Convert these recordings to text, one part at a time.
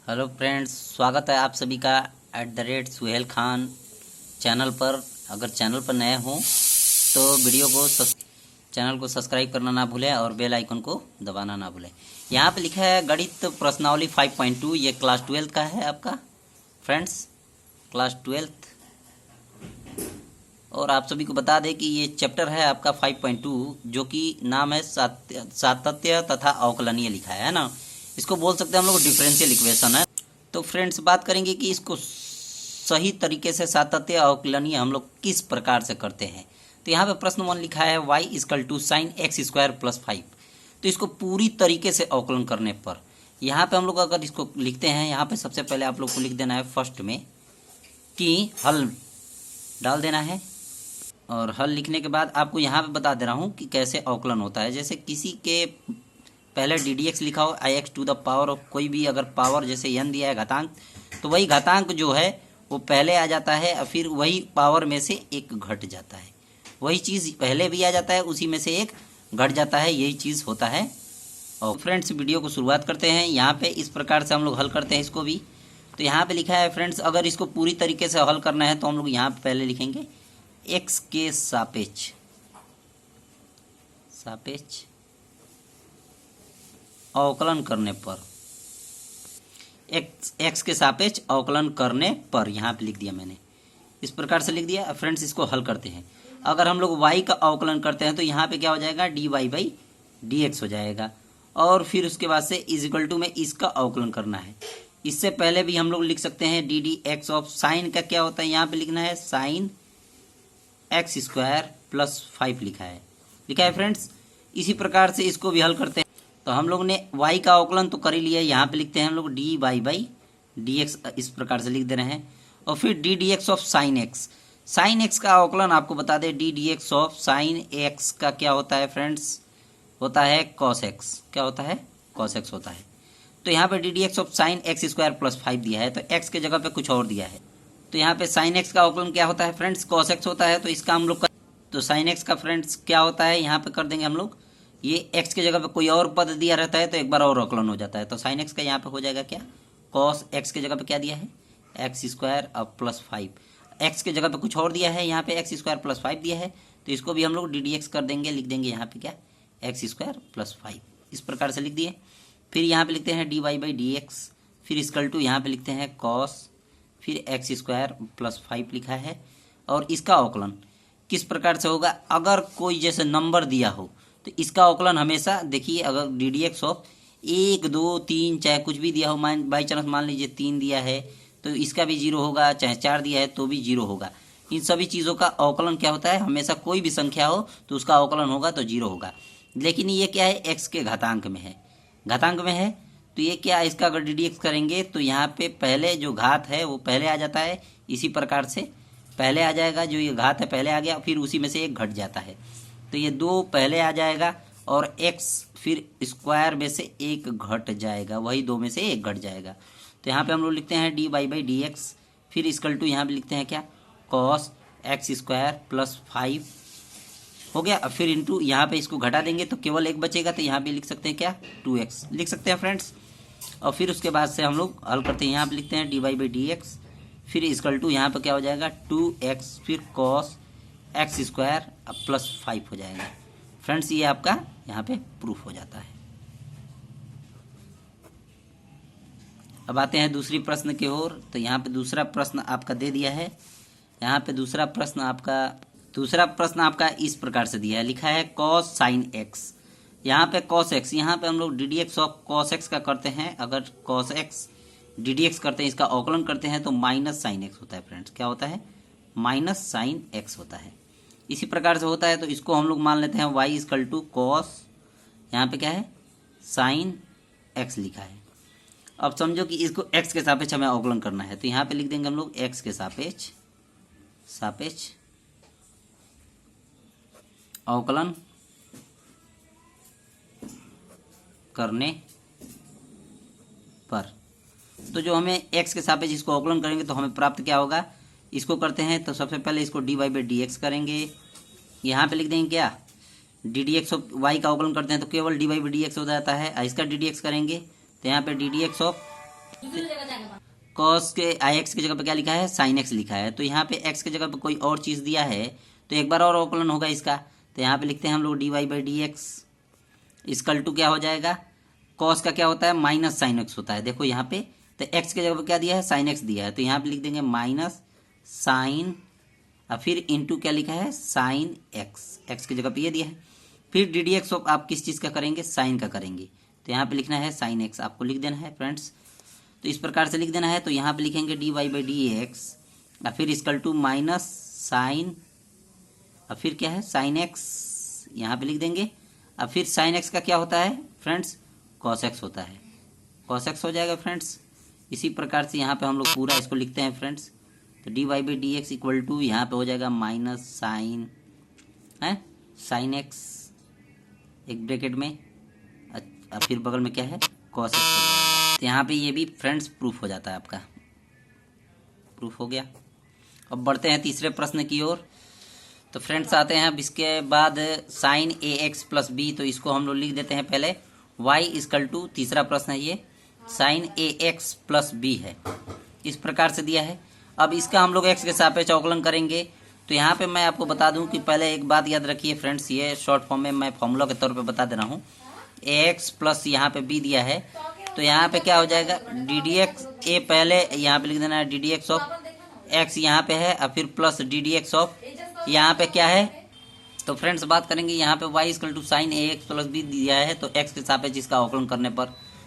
Hello friends, स्वागत है आप सभी का @सुहेल खान चैनल पर। अगर चैनल पर नए हों तो चैनल को सब्सक्राइब करना ना भूलें और बेल आइकन को दबाना ना भूलें। यहाँ पे लिखा है गणित प्रश्नावली 5.2। ये क्लास 12 का है आपका फ्रेंड्स, क्लास 12। और आप सभी को बता दें कि ये चैप्टर है आपका 5.2, जो कि नाम है सातत्य तथा अवकलनीय लिखा है ना। इसको बोल सकते हैं हम लोग डिफरेंशियल इक्वेशन है। तो फ्रेंड्स बात करेंगे कि इसको सही तरीके से सातत्य अवकलनीय हम लोग किस प्रकार से करते हैं। तो यहाँ पे प्रश्न 1 लिखा है y = sin x² + 5। तो इसको पूरी तरीके से अवकलन करने पर यहाँ पे हम लोग अगर इसको लिखते हैं, यहाँ पे सबसे पहले आप लोग को लिख देना है फर्स्ट में कि हल डाल देना है। और हल लिखने के बाद आपको यहाँ पे बता दे रहा हूँ कि कैसे अवकलन होता है। जैसे किसी के पहले ddx लिखा हो ix⁴ कोई भी अगर पावर जैसे n दिया है घातांक, तो वही घातांक जो है वो पहले आ जाता है और फिर वही पावर में से एक घट जाता है। वही चीज़ पहले भी आ जाता है, उसी में से एक घट जाता है, यही चीज़ होता है। और फ्रेंड्स वीडियो को शुरुआत करते हैं। यहाँ पे इस प्रकार से हम लोग हल करते हैं इसको भी। तो यहाँ पे लिखा है फ्रेंड्स, अगर इसको पूरी तरीके से हल करना है तो हम लोग यहाँ पे पहले लिखेंगे x के सापेक्ष अवकलन करने पर, x के सापेक्ष अवकलन करने पर यहाँ पे लिख दिया मैंने, इस प्रकार से लिख दिया। फ्रेंड्स इसको हल करते हैं। अगर हम लोग y का अवकलन करते हैं तो यहाँ पे क्या हो जाएगा, dy/dx हो जाएगा। और फिर उसके बाद से = में इसका अवकलन करना है। इससे पहले भी हम लोग लिख सकते हैं ddx ऑफ साइन का क्या होता है, यहाँ पे लिखना है sin x² + 5 लिखा है फ्रेंड्स। इसी प्रकार से इसको भी हल करते हैं। तो हम लोग ने y का अवकलन तो कर ही लिया, यहाँ पे लिखते हैं हम लोग dy/dx, इस प्रकार से लिख दे रहे हैं। और फिर ddx ऑफ sin x का अवकलन आपको बता दें, ddx ऑफ sin x का क्या होता है फ्रेंड्स, होता है cos x। क्या होता है, cos x होता है। तो यहाँ पे ddx ऑफ sin x² + 5 दिया है, तो x के जगह पे कुछ और दिया है। तो यहाँ पे sin x का अवकलन क्या होता है फ्रेंड्स, cos x होता है। तो इसका हम लोग तो sin x का फ्रेंड्स क्या होता है, यहाँ पे कर देंगे हम लोग, ये x के जगह पे कोई और पद दिया रहता है तो एक बार और अवकलन हो जाता है। तो sin x का यहाँ पे हो जाएगा क्या, cos x के जगह पे क्या दिया है, x² अब +5। x के जगह पे कुछ और दिया है, यहाँ पे x² + 5 दिया है। तो इसको भी हम लोग ddx कर देंगे, लिख देंगे यहाँ पे क्या, x² + 5, इस प्रकार से लिख दिए। फिर यहाँ पे लिखते हैं dy/dx, फिर = यहाँ पे लिखते हैं cos, फिर x² + 5 लिखा है। और इसका अवकलन किस प्रकार से होगा, अगर कोई जैसे नंबर दिया हो तो इसका अवकलन हमेशा देखिए, अगर ddx ऑफ 1 2 3 चाहे कुछ भी दिया हो, बाई चांस मान लीजिए 3 दिया है तो इसका भी 0 होगा, चाहे 4 दिया है तो भी 0 होगा। इन सभी चीज़ों का अवकलन क्या होता है, हमेशा कोई भी संख्या हो तो उसका अवकलन होगा तो 0 होगा। लेकिन ये क्या है, x के घातांक में है, तो ये क्या, इसका अगर ddx करेंगे तो यहाँ पे पहले जो घात है वो पहले आ जाता है, इसी प्रकार से पहले आ जाएगा, जो ये घात है पहले आ गया, फिर उसी में से एक घट जाता है। तो ये 2 पहले आ जाएगा और x फिर स्क्वायर में से एक घट जाएगा, वही 2 में से एक घट जाएगा। तो यहाँ पे हम लोग लिखते हैं dy/dx, फिर = यहाँ पे लिखते हैं क्या, cos x² + 5 हो गया। फिर इंटू यहाँ पे इसको घटा देंगे तो केवल एक बचेगा, तो यहाँ पे लिख सकते हैं क्या, 2x लिख सकते हैं फ्रेंड्स। और फिर उसके बाद से हम लोग हल करते हैं, यहाँ पे लिखते हैं dy/dx, फिर = यहाँ पे क्या हो जाएगा 2x, फिर cos x² + 5 हो जाएगा फ्रेंड्स। ये आपका यहाँ पे प्रूफ हो जाता है। अब आते हैं दूसरी प्रश्न की ओर। तो यहाँ पे दूसरा प्रश्न आपका दे दिया है। यहाँ पे दूसरा प्रश्न आपका इस प्रकार से दिया है, लिखा है cos sin x। यहाँ पे cos x, यहाँ पे हम लोग ddx ऑफ cos x का करते हैं। अगर cos x ddx करते हैं, इसका अवकलन करते हैं तो -sin x होता है फ्रेंड्स। क्या होता है, -sin x होता है। इसी प्रकार से होता है, तो इसको हम लोग मान लेते हैं y = cos, यहाँ पे क्या है, sin x लिखा है। अब समझो कि इसको x के सापेक्ष हमें अवकलन करना है, तो यहाँ पे लिख देंगे हम लोग x के सापेक्ष अवकलन करने पर। तो जो हमें x के सापेक्ष इसको अवकलन करेंगे तो हमें प्राप्त क्या होगा, इसको करते हैं तो सबसे पहले इसको dy/dx करेंगे। यहाँ पे लिख देंगे क्या, ddx ऑफ y का अवकलन करते हैं तो केवल dy/dx हो जाता है। इसका ddx करेंगे तो यहाँ पे ddx ऑफ कॉस के आई एक्स की जगह पे क्या लिखा है, साइन एक्स लिखा है। तो यहाँ पे एक्स की जगह पे कोई और चीज़ दिया है तो एक बार और अवकलन होगा इसका। तो यहाँ पे लिखते हैं हम लोग D Y by D X equal to क्या हो जाएगा, कॉस का क्या होता है माइनस साइन एक्स होता है। देखो यहाँ पे तो एक्स की जगह पे क्या दिया है, साइन एक्स दिया है। तो यहाँ पे लिख देंगे माइनस साइन और फिर इंटू क्या लिखा है, साइन एक्स, एक्स की जगह पे ये दिया है। फिर डी डी एक्स आप किस चीज़ का करेंगे, साइन का करेंगे। तो यहाँ पे लिखना है साइन एक्स, आपको लिख देना है फ्रेंड्स। तो इस प्रकार से लिख देना है। तो यहाँ पे लिखेंगे D Y by D X और फिर इक्वल टू माइनस साइन और फिर क्या है, साइन एक्स यहाँ पे लिख देंगे। अब फिर साइन एक्स का क्या होता है फ्रेंड्स, कॉस एक्स होता है, कॉस एक्स हो जाएगा फ्रेंड्स। इसी प्रकार से यहाँ पे हम लोग पूरा इसको लिखते हैं फ्रेंड्स। तो D Y by D X equal to यहाँ पे हो जाएगा माइनस साइन है, साइन एक्स एक ब्रैकेट में और फिर बगल में क्या है, कॉस एक्स हो जाएगा। तो यहाँ पे ये भी फ्रेंड्स प्रूफ हो जाता है, आपका प्रूफ हो गया। अब बढ़ते हैं तीसरे प्रश्न की ओर। तो फ्रेंड्स आते हैं अब इसके बाद sign A X plus B. तो इसको हम लोग लिख देते हैं पहले y इक्वल टू, तीसरा प्रश्न है ये, sign A X plus B है, इस प्रकार से दिया है। अब इसका हम लोग x के सापेक्ष अवकलन करेंगे। तो यहाँ पे मैं आपको बता दूं कि पहले एक बात याद रखिए फ्रेंड्स, ये शॉर्ट फॉर्म में मैं फॉर्मूला के तौर पे बता दे रहा हूँ। ए एक्स प्लस यहाँ पे बी दिया है तो यहाँ पे क्या हो जाएगा, डी डी एक्स ए पहले यहाँ पे लिख देना है D D X of x यहाँ पे है और फिर plus D D X of यहाँ पे क्या है। तो फ्रेंड्स बात करेंगे यहाँ पे y equal to sine A X plus B दिया है तो x के सापेक्ष इसका अवकलन करने पर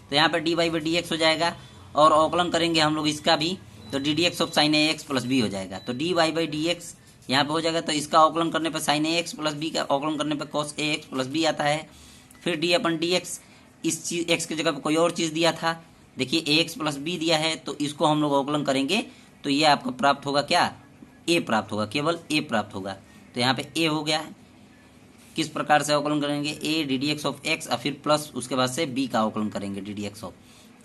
तो यहाँ पे D Y by D X हो जाएगा। और अवकलन करेंगे हम लोग इसका भी तो D D X of sine A X plus B हो जाएगा। तो D Y by D X यहाँ पे हो जाएगा। तो इसका अवकलन करने पर sine A X plus B का अवकलन करने पर cos A X plus B आता है। फिर डी अपन डी एक्स, इस चीज एक्स की जगह पर कोई और चीज़ दिया था, देखिए ए एक्स प्लस बी दिया है तो इसको हम लोग अवकलन करेंगे तो ये आपको प्राप्त होगा क्या, ए प्राप्त होगा, केवल ए प्राप्त होगा। तो यहाँ पे ए हो गया है। किस प्रकार से अवकलन करेंगे, A D D X of x और फिर प्लस उसके बाद से बी का अवकलन करेंगे डी डी एक्स ऑफ,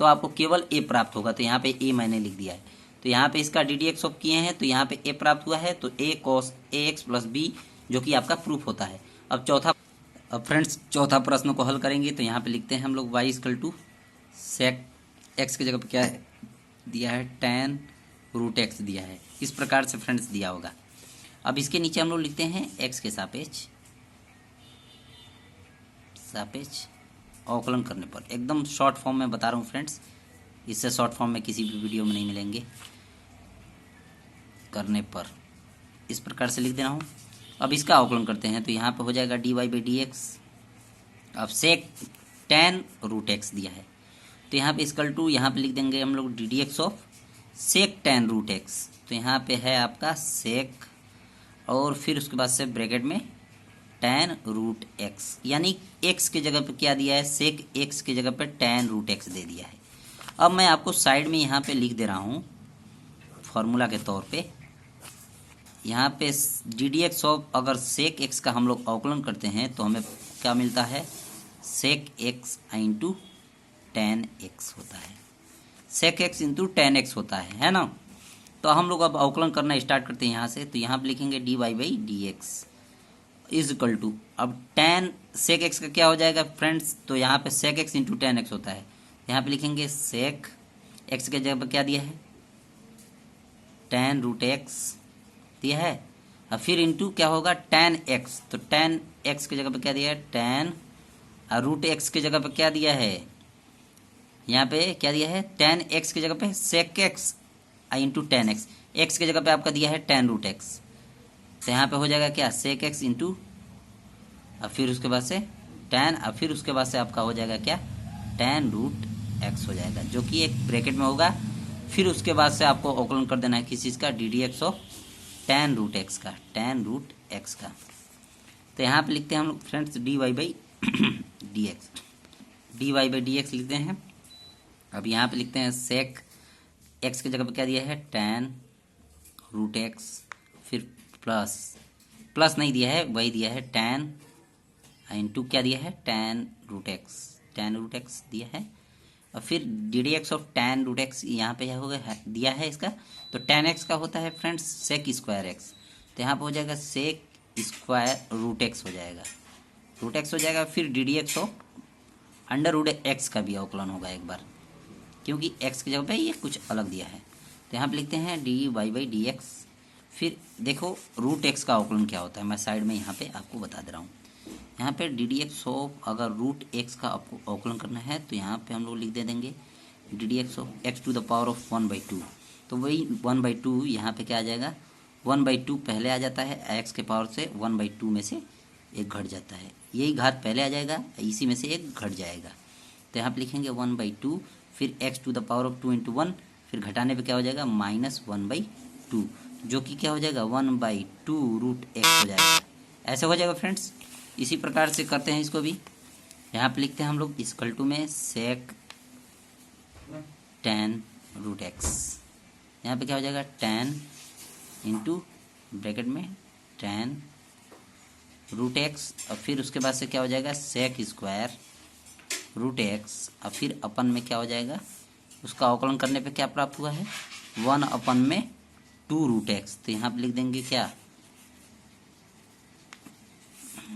तो आपको केवल ए प्राप्त होगा। तो यहाँ पे ए मैंने लिख दिया है। तो यहाँ पे इसका डी डी एक्स ऑफ किए हैं तो यहाँ पे ए प्राप्त हुआ है। तो ए cos A X plus B जो कि आपका प्रूफ होता है। अब फ्रेंड्स चौथा प्रश्न को हल करेंगे। तो यहाँ पे लिखते हैं हम लोग Y equal to sec X की जगह पे क्या है दिया है, टेन रूट एक्स दिया है, इस प्रकार से फ्रेंड्स दिया होगा। अब इसके नीचे हम लोग लिखते हैं एक्स के सापेक्ष अवकलन करने पर, एकदम शॉर्ट फॉर्म में बता रहा हूँ फ्रेंड्स, इससे शॉर्ट फॉर्म में किसी भी वीडियो में नहीं मिलेंगे। करने पर इस प्रकार से लिख देना हूँ। अब इसका अवकलन करते हैं तो यहाँ पे हो जाएगा D Y by D X. अब सेक टेन रूट एक्स दिया है तो यहाँ पे इक्वल टू, यहाँ पे लिख देंगे हम लोग D D X of sec tan root X. तो यहाँ पे है आपका सेक और फिर उसके बाद से ब्रैकेट में टेन रूट एक्स, यानी एक्स की जगह पे क्या दिया है, सेक एक्स की जगह पे टेन रूट एक्स दे दिया है। अब मैं आपको साइड में यहाँ पे लिख दे रहा हूँ फॉर्मूला के तौर पे। यहाँ पे डी डी एक्स ऑफ अगर सेक एक्स का हम लोग अवकलन करते हैं तो हमें क्या मिलता है, sec X into tan X होता है, sec X into tan X होता है ना। तो हम लोग अब अवकलन करना स्टार्ट करते हैं यहाँ से। तो यहाँ पे लिखेंगे D Y by D X is equal to, अब टेन सेक एक्स का क्या हो जाएगा फ्रेंड्स, तो यहाँ पे sec X into tan X होता है। यहाँ पे लिखेंगे सेक एक्स के जगह पर क्या दिया है, टेन रूट एक्स दिया है और फिर इंटू क्या होगा टेन एक्स। तो टेन एक्स की जगह पे क्या दिया है, टेन, और रूट एक्स की जगह पे क्या दिया है, यहाँ पे क्या दिया है, टेन एक्स की जगह पे sec X into tan X, X की जगह पे आपका दिया है टेन रूट एक्स। तो यहाँ पे हो जाएगा क्या, सेक एक्स इंटू और फिर उसके बाद से टेन और फिर उसके बाद से आपका हो जाएगा क्या, टेन रूट एक्स हो जाएगा, जो कि एक ब्रैकेट में होगा। फिर उसके बाद से आपको अवकलन कर देना है किस चीज़ का, D D X of tan root X का, टेन रूट एक्स का। तो यहाँ पे लिखते हैं हम लोग friends D Y by D X, D Y by D X लिखते हैं। अब यहाँ पे लिखते हैं सेक एक्स की जगह पे क्या दिया है, टेन रूट एक्स, फिर प्लस नहीं दिया है, वही दिया है टेन इंटू क्या दिया है, टेन रूट एक्स दिया है। और फिर D D X of tan root X यहाँ पे हो गया दिया है इसका। तो टेन एक्स का होता है फ्रेंड्स सेक स्क्वायर एक्स, तो यहाँ पे हो जाएगा सेक स्क्वायर रूट एक्स हो जाएगा, रूट एक्स हो जाएगा। फिर D D X of under root X का भी अवकलन होगा एक बार, क्योंकि x की जगह पे ये कुछ अलग दिया है। तो यहाँ पे लिखते हैं dy/dx। फिर देखो रूट एक्स का अवकलन क्या होता है, मैं साइड में यहाँ पे आपको बता दे रहा हूँ। यहाँ पे ddx ऑफ अगर रूट एक्स का आपको अवकलन करना है तो यहाँ पे हम लोग लिख दे देंगे ddx of x to the power of 1/2। तो वही 1/2 यहाँ पे क्या आ जाएगा, 1/2 पहले आ जाता है, x के पावर से 1/2 में से एक घट जाता है, यही घात पहले आ जाएगा, इसी में से एक घट जाएगा। तो यहाँ पे लिखेंगे 1/2, फिर x to the power of 2 × 1, फिर घटाने पे क्या हो जाएगा -1/2, जो कि क्या हो जाएगा 1/2 रूट एक्स हो जाएगा। ऐसे हो जाएगा फ्रेंड्स। इसी प्रकार से करते हैं इसको भी। यहाँ पे लिखते हैं हम लोग इक्वल टू में sec tan रूट एक्स। यहाँ पे क्या हो जाएगा tan इंटू ब्रैकेट में tan रूट एक्स, और फिर उसके बाद से क्या हो जाएगा sec स्क्वायर रूट एक्स, और फिर अपन में क्या हो जाएगा, उसका अवकलन करने पे क्या प्राप्त हुआ है 1/2 रूट एक्स। तो यहाँ पे लिख देंगे क्या,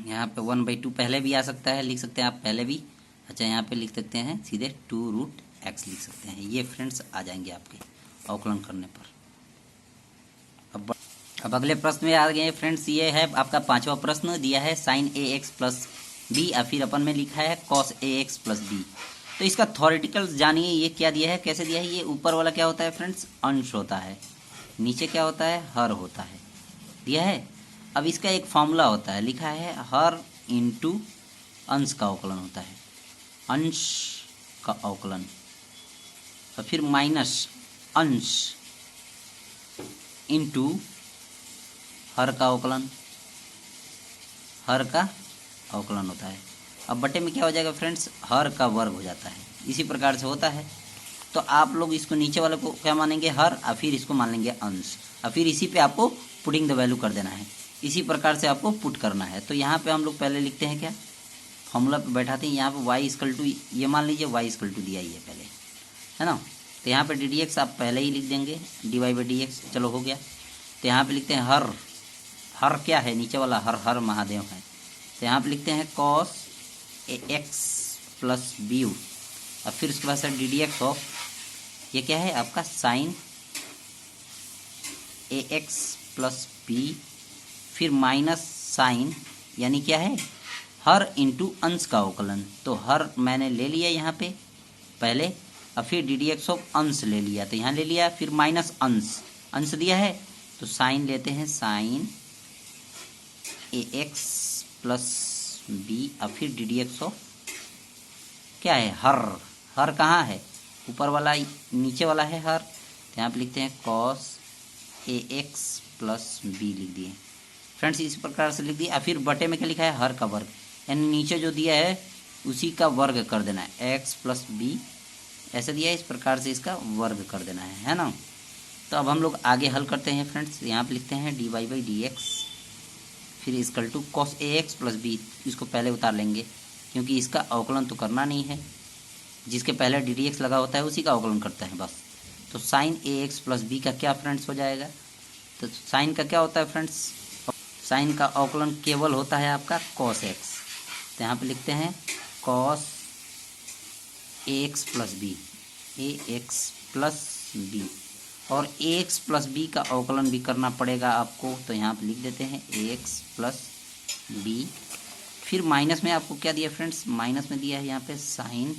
यहाँ पे 1/2 पहले भी आ सकता है, लिख सकते हैं आप पहले भी। अच्छा यहाँ पे लिख सकते हैं सीधे 2 रूट एक्स लिख सकते हैं। ये फ्रेंड्स आ जाएंगे आपके अवकलन करने पर। अब अगले प्रश्न में आ गए फ्रेंड्स। ये है आपका 5वां प्रश्न, दिया है sin ax प्लस बी, और फिर अपन में लिखा है cos ax प्लस बी। तो इसका थ्योरेटिकल जानिए, ये क्या दिया है, कैसे दिया है। ये ऊपर वाला क्या होता है फ्रेंड्स, अंश होता है, नीचे क्या होता है, हर होता है, दिया है। अब इसका एक फॉर्मूला होता है, लिखा है हर इंटू अंश का अवकलन होता है, अंश का अवकलन, और फिर माइनस अंश इंटू हर का अवकलन, हर का अवकलन होता है। अब बटे में क्या हो जाएगा फ्रेंड्स, हर का वर्ग हो जाता है। इसी प्रकार से होता है। तो आप लोग इसको नीचे वाले को क्या मानेंगे, हर, और फिर इसको मान लेंगे अंश, और फिर इसी पे आपको पुटिंग द वैल्यू कर देना है। इसी प्रकार से आपको पुट करना है। तो यहाँ पे हम लोग पहले लिखते हैं क्या, फॉर्मूला पे बैठाते हैं। यहाँ पे y इक्वल टू, ये मान लीजिए y इक्वल टू दिया ही है पहले, है ना। तो यहाँ पे ddx आप पहले ही लिख देंगे, dy/dx, चलो हो गया। तो यहाँ पे लिखते हैं हर, हर क्या है, नीचे वाला हर, हर महादेव है। तो यहाँ पे लिखते हैं cos ax प्लस बी, और फिर उसके बाद से ddx ऑफ, ये क्या है आपका sin ax प्लस बी, फिर माइनस साइन, यानी क्या है हर इंटू अंश का अवकलन। तो हर मैंने ले लिया यहाँ पे पहले, और फिर ddx ऑफ अंश ले लिया, तो यहाँ ले लिया, फिर माइनस अंश, अंश दिया है तो साइन लेते हैं, साइन ax प्लस बी, और फिर ddx ऑफ क्या है हर, हर कहाँ है, ऊपर वाला, नीचे वाला है हर। तो यहाँ पे लिखते हैं cos ax प्लस बी लिख दिए फ्रेंड्स, इस प्रकार से लिख दिए। और फिर बटे में क्या लिखा है, हर का वर्ग, यानी नीचे जो दिया है उसी का वर्ग कर देना है, x प्लस बी ऐसे दिया है, इस प्रकार से इसका वर्ग कर देना है ना। तो अब हम लोग आगे हल करते हैं फ्रेंड्स। यहाँ पे लिखते हैं dy/dx, फिर equal to cos ax plus B, इसको पहले उतार लेंगे क्योंकि इसका अवकलन तो करना नहीं है, जिसके पहले ddx लगा होता है उसी का अवकलन करता है बस। तो sin ax प्लस बी का क्या फ्रेंड्स हो जाएगा, तो साइन का क्या होता है फ्रेंड्स, साइन का अवकलन केवल होता है आपका cos x। तो यहाँ पे लिखते हैं cos ax plus B, ax plus B, और ax प्लस बी का अवकलन भी करना पड़ेगा आपको। तो यहाँ पे लिख देते हैं ax प्लस बी, फिर माइनस में आपको क्या दिया फ्रेंड्स, माइनस में दिया है यहाँ पे साइन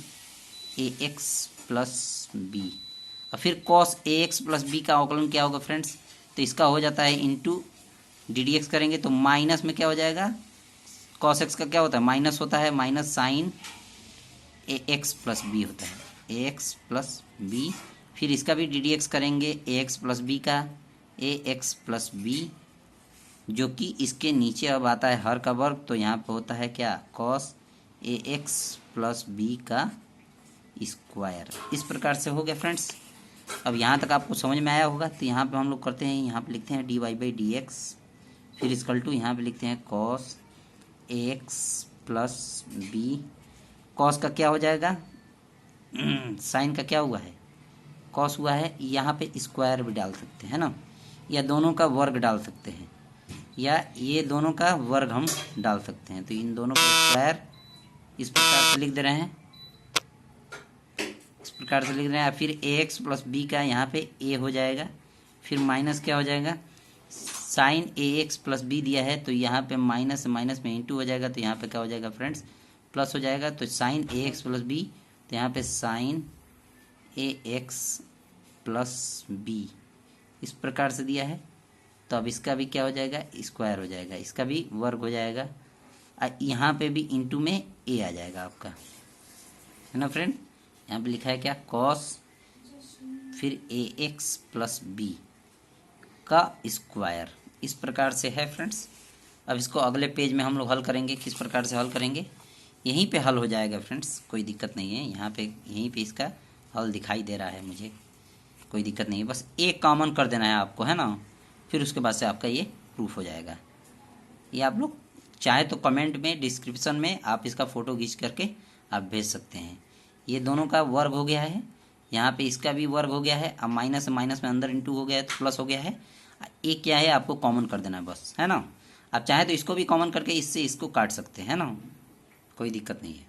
ax प्लस बी, और फिर cos ax प्लस बी का अवकलन क्या होगा फ्रेंड्स, तो इसका हो जाता है इंटू ddx करेंगे तो माइनस में क्या हो जाएगा, cos x का क्या होता है, माइनस होता है, minus sine ax plus B होता है, ax प्लस बी, फिर इसका भी ddx करेंगे ax प्लस बी का, ax प्लस बी, जो कि इसके नीचे अब आता है हर का वर्ग। तो यहाँ पे होता है क्या, cos ax प्लस बी का स्क्वायर। इस प्रकार से हो गया फ्रेंड्स। अब यहाँ तक आपको समझ में आया होगा। तो यहाँ पे हम लोग करते हैं, यहाँ पे लिखते हैं dy/dx, फिर इक्वल टू यहाँ पे लिखते हैं cos ax plus B, cos का क्या हो जाएगा, साइन का क्या हुआ है, cos हुआ है, यहाँ पे स्क्वायर भी डाल सकते हैं ना, या दोनों का वर्ग डाल सकते हैं, या ये दोनों का वर्ग हम डाल सकते हैं। तो इन दोनों का स्क्वायर इस प्रकार से लिख दे रहे हैं, इस प्रकार से लिख रहे हैं। फिर ए एक्स प्लस बी का यहाँ पे ए हो जाएगा, फिर माइनस क्या हो जाएगा, sign A X plus B दिया है तो यहाँ पे माइनस माइनस में इंटू हो जाएगा, तो यहाँ पे क्या हो जाएगा फ्रेंड्स, प्लस हो जाएगा। तो sign A X plus B, तो यहाँ पे sign A X plus B इस प्रकार से दिया है। तो अब इसका भी क्या हो जाएगा, स्क्वायर हो जाएगा, इसका भी वर्ग हो जाएगा। यहाँ पे भी इंटू में ए आ जाएगा आपका, है ना फ्रेंड। यहाँ पे लिखा है क्या, कॉस फिर ए एक्स प्लस बी का स्क्वायर, इस प्रकार से है फ्रेंड्स। अब इसको अगले पेज में हम लोग हल करेंगे। किस प्रकार से हल करेंगे, यहीं पे हल हो जाएगा फ्रेंड्स, कोई दिक्कत नहीं है। यहाँ पे यहीं पे इसका हल दिखाई दे रहा है मुझे, कोई दिक्कत नहीं है। बस एक कॉमन कर देना है आपको, है ना, फिर उसके बाद से आपका ये प्रूफ हो जाएगा। ये आप लोग चाहे तो कमेंट में, डिस्क्रिप्शन में आप इसका फ़ोटो खींच करके आप भेज सकते हैं। ये दोनों का वर्ग हो गया है, यहाँ पे इसका भी वर्ग हो गया है। अब माइनस माइनस में अंदर इंटू हो गया है तो प्लस हो गया है। एक क्या है, आपको कॉमन कर देना है बस, है ना। आप चाहे तो इसको भी कॉमन करके इससे इसको काट सकते हैं, है ना, कोई दिक्कत नहीं है।